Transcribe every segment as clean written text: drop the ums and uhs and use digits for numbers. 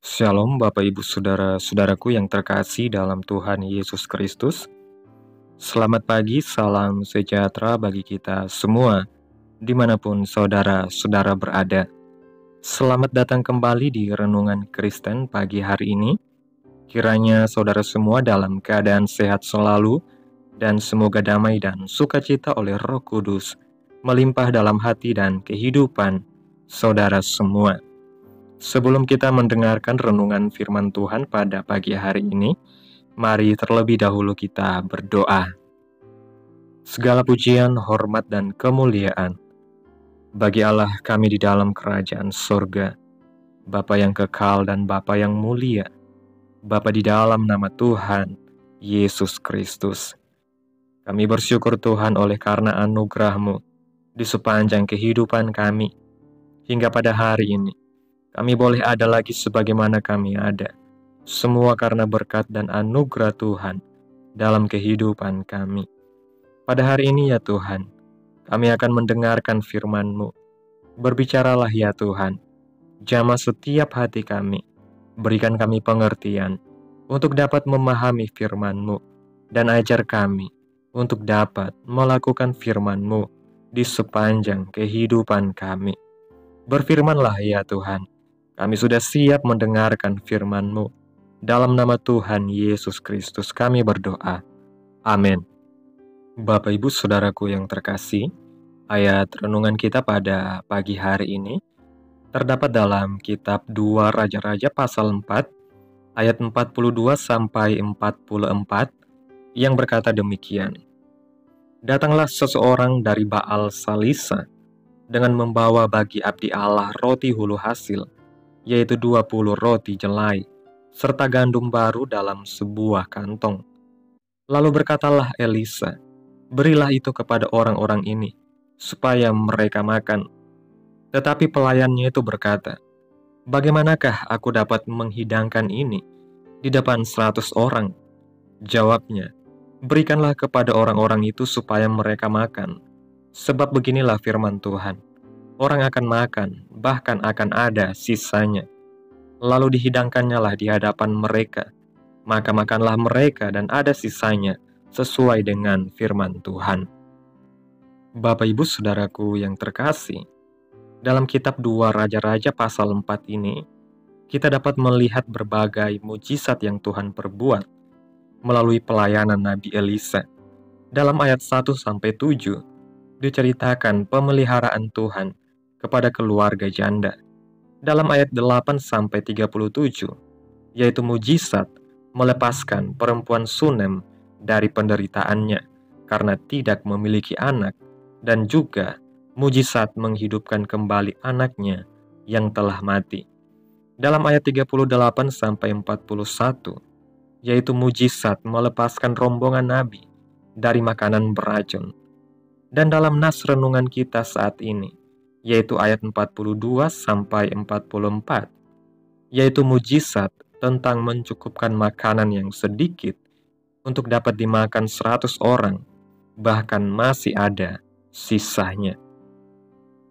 Shalom Bapak Ibu Saudara-saudaraku yang terkasih dalam Tuhan Yesus Kristus. Selamat pagi, salam sejahtera bagi kita semua, dimanapun saudara-saudara berada. Selamat datang kembali di Renungan Kristen pagi hari ini. Kiranya saudara semua dalam keadaan sehat selalu, dan semoga damai dan sukacita oleh Roh Kudus melimpah dalam hati dan kehidupan saudara semua. Sebelum kita mendengarkan renungan firman Tuhan pada pagi hari ini, mari terlebih dahulu kita berdoa. Segala pujian, hormat, dan kemuliaan bagi Allah kami di dalam kerajaan sorga, Bapa yang kekal dan Bapa yang mulia, Bapa di dalam nama Tuhan Yesus Kristus. Kami bersyukur Tuhan oleh karena anugerah-Mu di sepanjang kehidupan kami, hingga pada hari ini. Kami boleh ada lagi sebagaimana kami ada. Semua karena berkat dan anugerah Tuhan dalam kehidupan kami. Pada hari ini ya Tuhan, kami akan mendengarkan firman-Mu. Berbicaralah ya Tuhan, jamah setiap hati kami. Berikan kami pengertian untuk dapat memahami firman-Mu. Dan ajar kami untuk dapat melakukan firman-Mu di sepanjang kehidupan kami. Berfirmanlah ya Tuhan. Kami sudah siap mendengarkan firman-Mu. Dalam nama Tuhan Yesus Kristus kami berdoa. Amin. Bapak Ibu Saudaraku yang terkasih, ayat renungan kita pada pagi hari ini terdapat dalam kitab 2 Raja-Raja pasal 4, ayat 42 sampai 44 yang berkata demikian. Datanglah seseorang dari Baal Salisa dengan membawa bagi abdi Allah roti hulu hasil, yaitu 20 roti jelai, serta gandum baru dalam sebuah kantong. Lalu berkatalah Elisa, berilah itu kepada orang-orang ini, supaya mereka makan. Tetapi pelayannya itu berkata, bagaimanakah aku dapat menghidangkan ini di depan 100 orang? Jawabnya, berikanlah kepada orang-orang itu supaya mereka makan. Sebab beginilah firman Tuhan. Orang akan makan, bahkan akan ada sisanya. Lalu dihidangkannya lah di hadapan mereka. Maka makanlah mereka dan ada sisanya sesuai dengan firman Tuhan. Bapak Ibu Saudaraku yang terkasih, dalam kitab 2 Raja-Raja pasal 4 ini, kita dapat melihat berbagai mujizat yang Tuhan perbuat melalui pelayanan Nabi Elisa. Dalam ayat 1-7 diceritakan pemeliharaan Tuhan kepada keluarga janda. Dalam ayat 8-37, yaitu mujizat melepaskan perempuan Sunem dari penderitaannya karena tidak memiliki anak, dan juga mujizat menghidupkan kembali anaknya yang telah mati. Dalam ayat 38-41, yaitu mujizat melepaskan rombongan nabi dari makanan beracun. Dan dalam nas renungan kita saat ini, yaitu ayat 42-44, yaitu mujizat tentang mencukupkan makanan yang sedikit untuk dapat dimakan 100 orang, bahkan masih ada sisanya.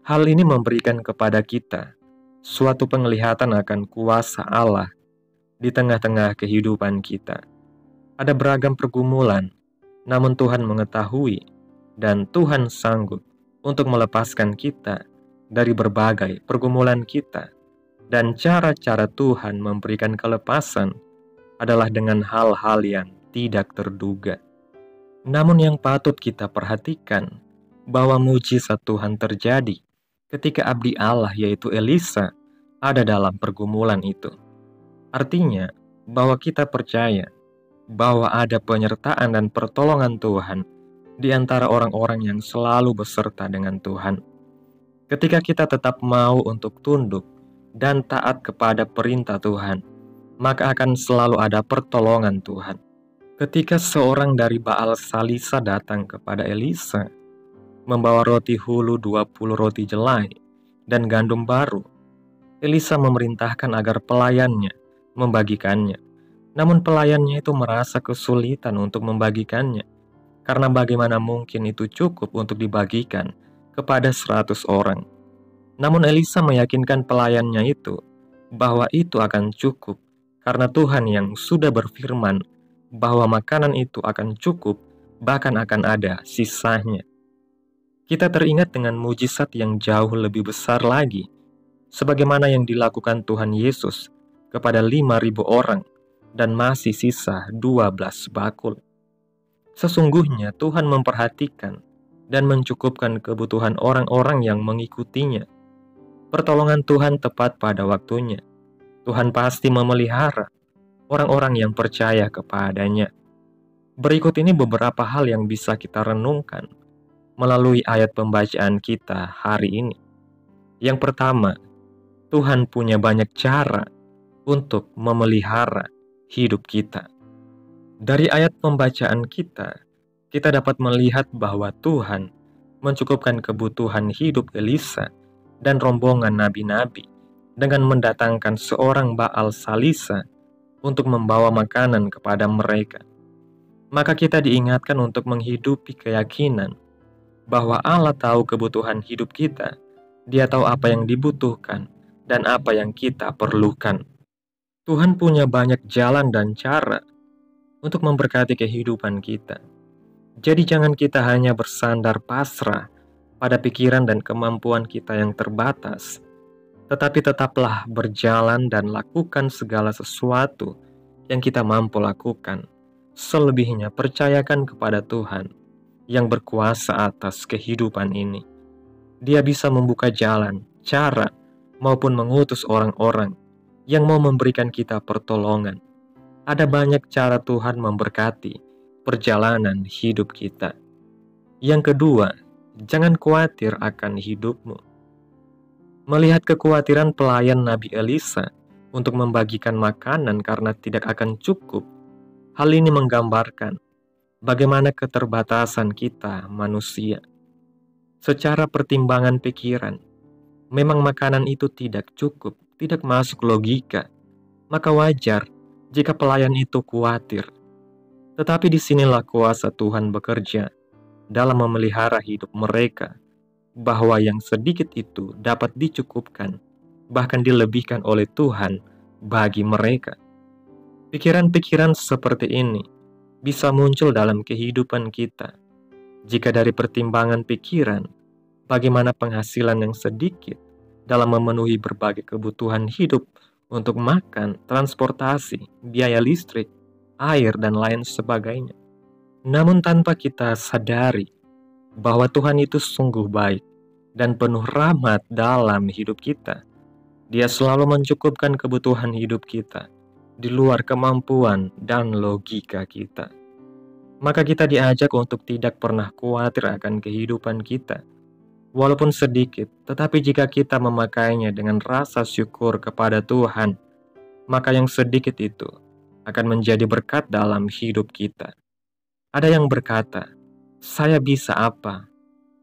Hal ini memberikan kepada kita suatu penglihatan akan kuasa Allah di tengah-tengah kehidupan kita. Ada beragam pergumulan, namun Tuhan mengetahui dan Tuhan sanggup untuk melepaskan kita dari berbagai pergumulan kita. Dan cara-cara Tuhan memberikan kelepasan adalah dengan hal-hal yang tidak terduga. Namun yang patut kita perhatikan, bahwa mujizat Tuhan terjadi ketika abdi Allah yaitu Elisa ada dalam pergumulan itu. Artinya bahwa kita percaya bahwa ada penyertaan dan pertolongan Tuhan di antara orang-orang yang selalu beserta dengan Tuhan. Ketika kita tetap mau untuk tunduk dan taat kepada perintah Tuhan, maka akan selalu ada pertolongan Tuhan. Ketika seorang dari Baal Salisa datang kepada Elisa, membawa roti hulu 20 roti jelai dan gandum baru, Elisa memerintahkan agar pelayannya membagikannya. Namun pelayannya itu merasa kesulitan untuk membagikannya, karena bagaimana mungkin itu cukup untuk dibagikan kepada 100 orang. Namun Elisa meyakinkan pelayannya itu bahwa itu akan cukup, karena Tuhan yang sudah berfirman bahwa makanan itu akan cukup, bahkan akan ada sisanya. Kita teringat dengan mujizat yang jauh lebih besar lagi, sebagaimana yang dilakukan Tuhan Yesus kepada 5.000 orang dan masih sisa 12 bakul. Sesungguhnya Tuhan memperhatikan dan mencukupkan kebutuhan orang-orang yang mengikutinya. Pertolongan Tuhan tepat pada waktunya. Tuhan pasti memelihara orang-orang yang percaya kepadanya. Berikut ini beberapa hal yang bisa kita renungkan melalui ayat pembacaan kita hari ini. Yang pertama, Tuhan punya banyak cara untuk memelihara hidup kita. Dari ayat pembacaan kita dapat melihat bahwa Tuhan mencukupkan kebutuhan hidup Elisa dan rombongan nabi-nabi dengan mendatangkan seorang Baal Salisa untuk membawa makanan kepada mereka. Maka kita diingatkan untuk menghidupi keyakinan bahwa Allah tahu kebutuhan hidup kita. Dia tahu apa yang dibutuhkan dan apa yang kita perlukan. Tuhan punya banyak jalan dan cara untuk memberkati kehidupan kita. Jadi jangan kita hanya bersandar pasrah pada pikiran dan kemampuan kita yang terbatas, tetapi tetaplah berjalan dan lakukan segala sesuatu yang kita mampu lakukan. Selebihnya percayakan kepada Tuhan yang berkuasa atas kehidupan ini. Dia bisa membuka jalan, cara, maupun mengutus orang-orang yang mau memberikan kita pertolongan. Ada banyak cara Tuhan memberkati perjalanan hidup kita. Yang kedua, jangan khawatir akan hidupmu. Melihat kekhawatiran pelayan Nabi Elisa untuk membagikan makanan karena tidak akan cukup, hal ini menggambarkan bagaimana keterbatasan kita manusia. Secara pertimbangan pikiran, memang makanan itu tidak cukup, tidak masuk logika. Maka wajar jika pelayan itu khawatir. Tetapi disinilah kuasa Tuhan bekerja dalam memelihara hidup mereka, bahwa yang sedikit itu dapat dicukupkan, bahkan dilebihkan oleh Tuhan bagi mereka. Pikiran-pikiran seperti ini bisa muncul dalam kehidupan kita. Jika dari pertimbangan pikiran, bagaimana penghasilan yang sedikit dalam memenuhi berbagai kebutuhan hidup untuk makan, transportasi, biaya listrik, air, dan lain sebagainya. Namun tanpa kita sadari bahwa Tuhan itu sungguh baik dan penuh rahmat dalam hidup kita. Dia selalu mencukupkan kebutuhan hidup kita di luar kemampuan dan logika kita. Maka kita diajak untuk tidak pernah khawatir akan kehidupan kita. Walaupun sedikit, tetapi jika kita memakainya dengan rasa syukur kepada Tuhan, maka yang sedikit itu akan menjadi berkat dalam hidup kita. Ada yang berkata, "Saya bisa apa?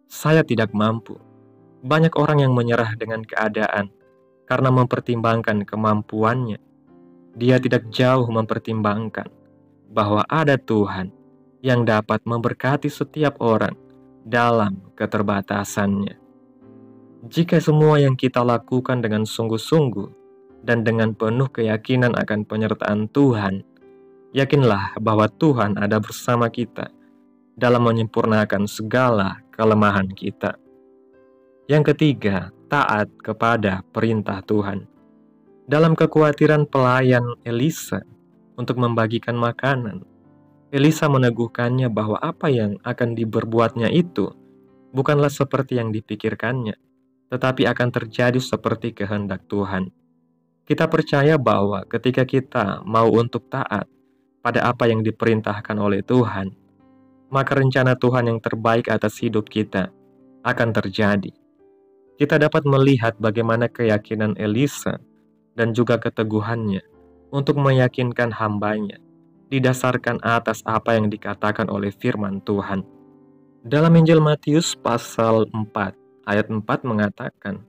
Saya tidak mampu." Banyak orang yang menyerah dengan keadaan karena mempertimbangkan kemampuannya. Dia tidak jauh mempertimbangkan bahwa ada Tuhan yang dapat memberkati setiap orang dalam keterbatasannya. Jika semua yang kita lakukan dengan sungguh-sungguh dan dengan penuh keyakinan akan penyertaan Tuhan, yakinlah bahwa Tuhan ada bersama kita dalam menyempurnakan segala kelemahan kita. Yang ketiga, taat kepada perintah Tuhan. Dalam kekhawatiran pelayan Elisa untuk membagikan makanan, Elisa meneguhkannya bahwa apa yang akan diperbuatnya itu bukanlah seperti yang dipikirkannya, tetapi akan terjadi seperti kehendak Tuhan. Kita percaya bahwa ketika kita mau untuk taat pada apa yang diperintahkan oleh Tuhan, maka rencana Tuhan yang terbaik atas hidup kita akan terjadi. Kita dapat melihat bagaimana keyakinan Elisa dan juga keteguhannya untuk meyakinkan hambanya didasarkan atas apa yang dikatakan oleh firman Tuhan. Dalam Injil Matius pasal 4 ayat 4 mengatakan,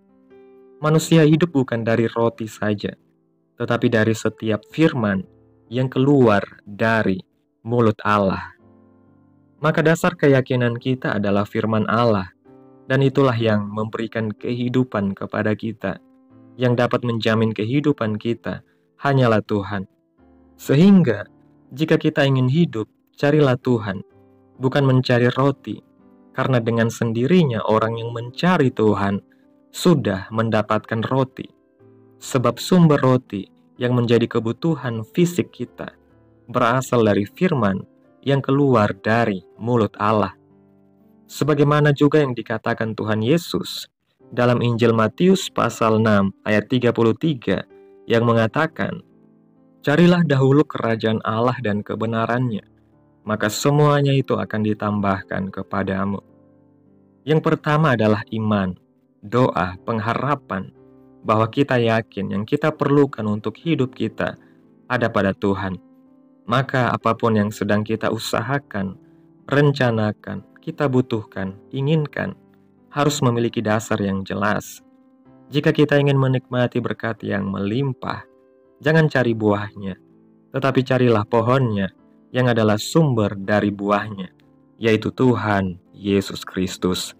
"Manusia hidup bukan dari roti saja, tetapi dari setiap firman yang keluar dari mulut Allah." Maka dasar keyakinan kita adalah firman Allah, dan itulah yang memberikan kehidupan kepada kita, yang dapat menjamin kehidupan kita hanyalah Tuhan. Sehingga, jika kita ingin hidup, carilah Tuhan, bukan mencari roti, karena dengan sendirinya orang yang mencari Tuhan sudah mendapatkan roti. Sebab sumber roti yang menjadi kebutuhan fisik kita berasal dari firman yang keluar dari mulut Allah. Sebagaimana juga yang dikatakan Tuhan Yesus dalam Injil Matius pasal 6 ayat 33 yang mengatakan, "Carilah dahulu kerajaan Allah dan kebenarannya, maka semuanya itu akan ditambahkan kepadamu." Yang pertama adalah iman, doa, pengharapan, bahwa kita yakin yang kita perlukan untuk hidup kita ada pada Tuhan. Maka apapun yang sedang kita usahakan, rencanakan, kita butuhkan, inginkan, harus memiliki dasar yang jelas. Jika kita ingin menikmati berkat yang melimpah, jangan cari buahnya, tetapi carilah pohonnya yang adalah sumber dari buahnya, yaitu Tuhan Yesus Kristus.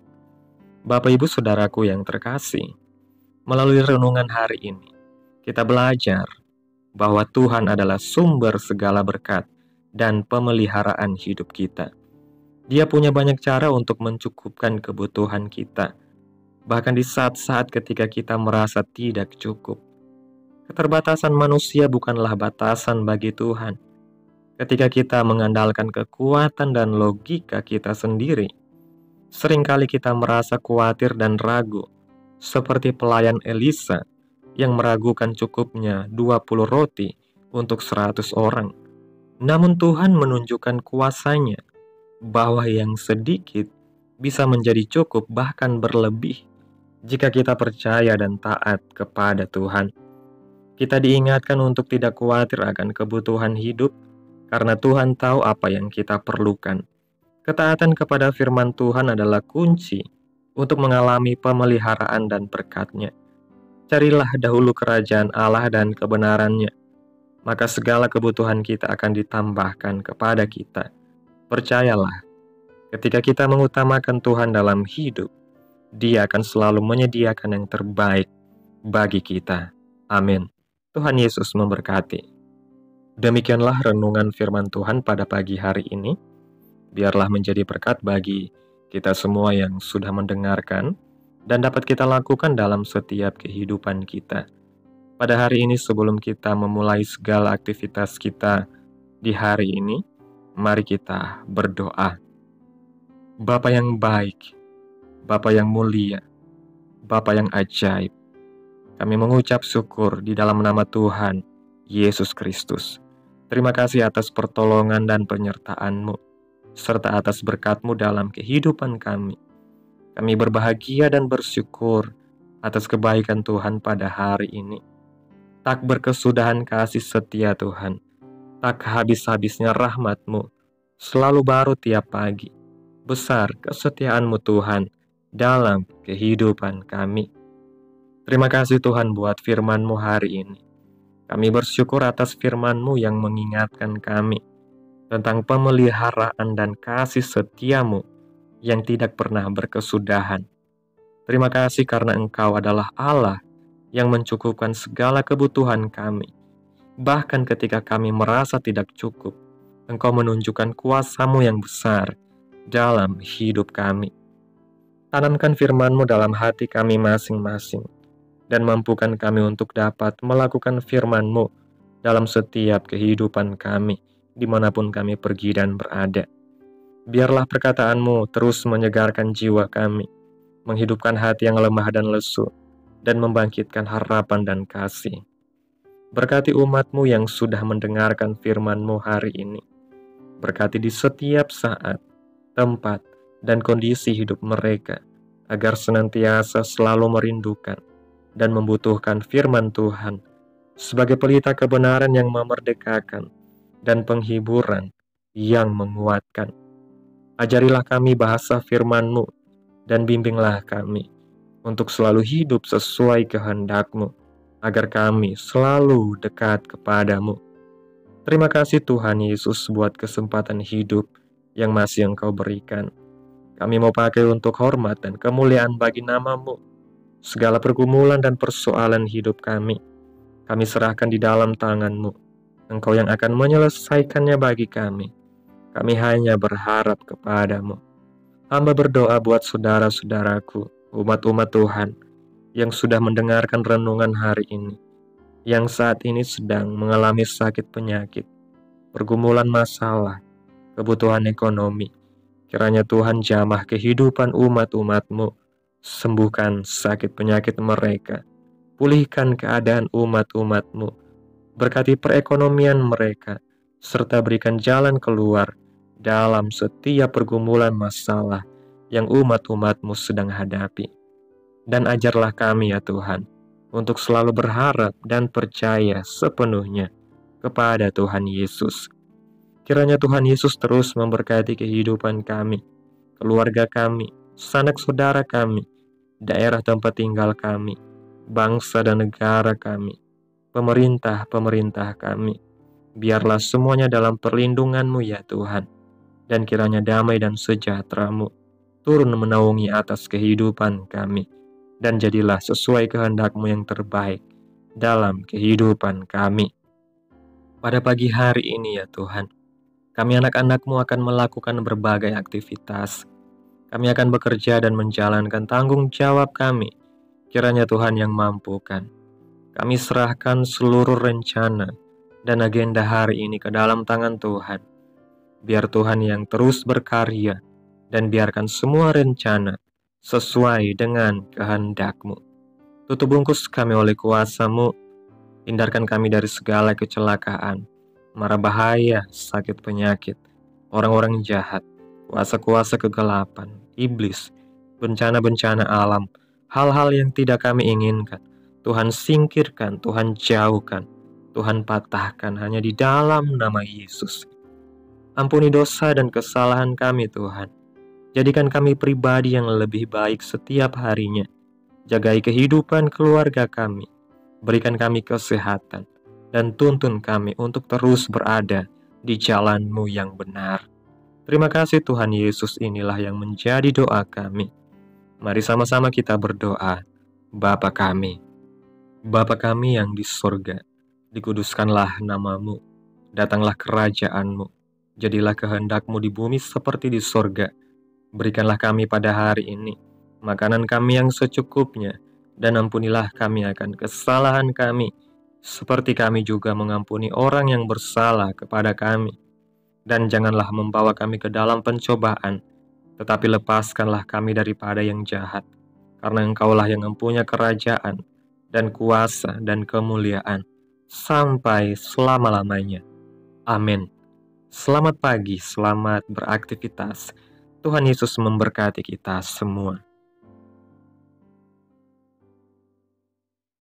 Bapak Ibu Saudaraku yang terkasih, melalui renungan hari ini, kita belajar bahwa Tuhan adalah sumber segala berkat dan pemeliharaan hidup kita. Dia punya banyak cara untuk mencukupkan kebutuhan kita, bahkan di saat-saat ketika kita merasa tidak cukup. Keterbatasan manusia bukanlah batasan bagi Tuhan. Ketika kita mengandalkan kekuatan dan logika kita sendiri, seringkali kita merasa khawatir dan ragu, seperti pelayan Elisa yang meragukan cukupnya 20 roti untuk 100 orang. Namun Tuhan menunjukkan kuasa-Nya bahwa yang sedikit bisa menjadi cukup bahkan berlebih jika kita percaya dan taat kepada Tuhan. Kita diingatkan untuk tidak khawatir akan kebutuhan hidup karena Tuhan tahu apa yang kita perlukan. Ketaatan kepada firman Tuhan adalah kunci untuk mengalami pemeliharaan dan berkat-Nya. Carilah dahulu kerajaan Allah dan kebenarannya, maka segala kebutuhan kita akan ditambahkan kepada kita. Percayalah, ketika kita mengutamakan Tuhan dalam hidup, Dia akan selalu menyediakan yang terbaik bagi kita. Amin. Tuhan Yesus memberkati. Demikianlah renungan firman Tuhan pada pagi hari ini. Biarlah menjadi berkat bagi kita semua yang sudah mendengarkan, dan dapat kita lakukan dalam setiap kehidupan kita. Pada hari ini sebelum kita memulai segala aktivitas kita di hari ini, mari kita berdoa. Bapa yang baik, Bapa yang mulia, Bapa yang ajaib, kami mengucap syukur di dalam nama Tuhan Yesus Kristus. Terima kasih atas pertolongan dan penyertaan-Mu, serta atas berkat-Mu dalam kehidupan kami. Kami berbahagia dan bersyukur atas kebaikan Tuhan pada hari ini. Tak berkesudahan kasih setia Tuhan, tak habis-habisnya rahmat-Mu, selalu baru tiap pagi. Besar kesetiaan-Mu Tuhan dalam kehidupan kami. Terima kasih Tuhan buat firman-Mu hari ini. Kami bersyukur atas firman-Mu yang mengingatkan kami tentang pemeliharaan dan kasih setia-Mu yang tidak pernah berkesudahan. Terima kasih karena Engkau adalah Allah yang mencukupkan segala kebutuhan kami. Bahkan ketika kami merasa tidak cukup, Engkau menunjukkan kuasa-Mu yang besar dalam hidup kami. Tanamkan firman-Mu dalam hati kami masing-masing, dan mampukan kami untuk dapat melakukan firman-Mu dalam setiap kehidupan kami, dimanapun kami pergi dan berada. Biarlah perkataan-Mu terus menyegarkan jiwa kami, menghidupkan hati yang lemah dan lesu, dan membangkitkan harapan dan kasih. Berkati umat-Mu yang sudah mendengarkan firman-Mu hari ini. Berkati di setiap saat, tempat, dan kondisi hidup mereka, agar senantiasa selalu merindukan dan membutuhkan firman Tuhan sebagai pelita kebenaran yang memerdekakan dan penghiburan yang menguatkan. Ajarilah kami bahasa firman-Mu, dan bimbinglah kami untuk selalu hidup sesuai kehendak-Mu, agar kami selalu dekat kepadamu. Terima kasih Tuhan Yesus buat kesempatan hidup yang masih Engkau berikan. Kami mau pakai untuk hormat dan kemuliaan bagi nama-Mu. Segala pergumulan dan persoalan hidup kami serahkan di dalam tangan-Mu. Engkau yang akan menyelesaikannya bagi kami. Kami hanya berharap kepadamu. Hamba berdoa buat saudara-saudaraku, umat-umat Tuhan, yang sudah mendengarkan renungan hari ini, yang saat ini sedang mengalami sakit penyakit, pergumulan masalah, kebutuhan ekonomi. Kiranya Tuhan jamah kehidupan umat-umat-Mu, sembuhkan sakit penyakit mereka, pulihkan keadaan umat-umat-Mu, berkati perekonomian mereka, serta berikan jalan keluar dalam setiap pergumulan masalah yang umat-umat-Mu sedang hadapi. Dan ajarlah kami ya Tuhan, untuk selalu berharap dan percaya sepenuhnya kepada Tuhan Yesus. Kiranya Tuhan Yesus terus memberkati kehidupan kami, keluarga kami, sanak saudara kami, daerah tempat tinggal kami, bangsa dan negara kami, pemerintah-pemerintah kami. Biarlah semuanya dalam perlindungan-Mu ya Tuhan, dan kiranya damai dan sejahtera-Mu turun menaungi atas kehidupan kami, dan jadilah sesuai kehendak-Mu yang terbaik dalam kehidupan kami. Pada pagi hari ini ya Tuhan, kami anak-anak-Mu akan melakukan berbagai aktivitas. Kami akan bekerja dan menjalankan tanggung jawab kami. Kiranya Tuhan yang mampukan. Kami serahkan seluruh rencana dan agenda hari ini ke dalam tangan Tuhan. Biar Tuhan yang terus berkarya dan biarkan semua rencana sesuai dengan kehendak-Mu. Tutup bungkus kami oleh kuasa-Mu. Hindarkan kami dari segala kecelakaan, mara bahaya, sakit penyakit, orang-orang jahat, kuasa-kuasa kegelapan, iblis, bencana-bencana alam, hal-hal yang tidak kami inginkan. Tuhan singkirkan, Tuhan jauhkan, Tuhan patahkan hanya di dalam nama Yesus. Ampuni dosa dan kesalahan kami Tuhan. Jadikan kami pribadi yang lebih baik setiap harinya. Jagai kehidupan keluarga kami. Berikan kami kesehatan dan tuntun kami untuk terus berada di jalan-Mu yang benar. Terima kasih Tuhan Yesus, inilah yang menjadi doa kami. Mari sama-sama kita berdoa. Bapa kami yang di sorga, dikuduskanlah nama-Mu, datanglah kerajaan-Mu, jadilah kehendak-Mu di bumi seperti di sorga. Berikanlah kami pada hari ini makanan kami yang secukupnya, dan ampunilah kami akan kesalahan kami, seperti kami juga mengampuni orang yang bersalah kepada kami. Dan janganlah membawa kami ke dalam pencobaan, tetapi lepaskanlah kami daripada yang jahat. Karena Engkaulah yang mempunyai kerajaan, dan kuasa, dan kemuliaan, sampai selama-lamanya. Amin. Selamat pagi, selamat beraktivitas. Tuhan Yesus memberkati kita semua.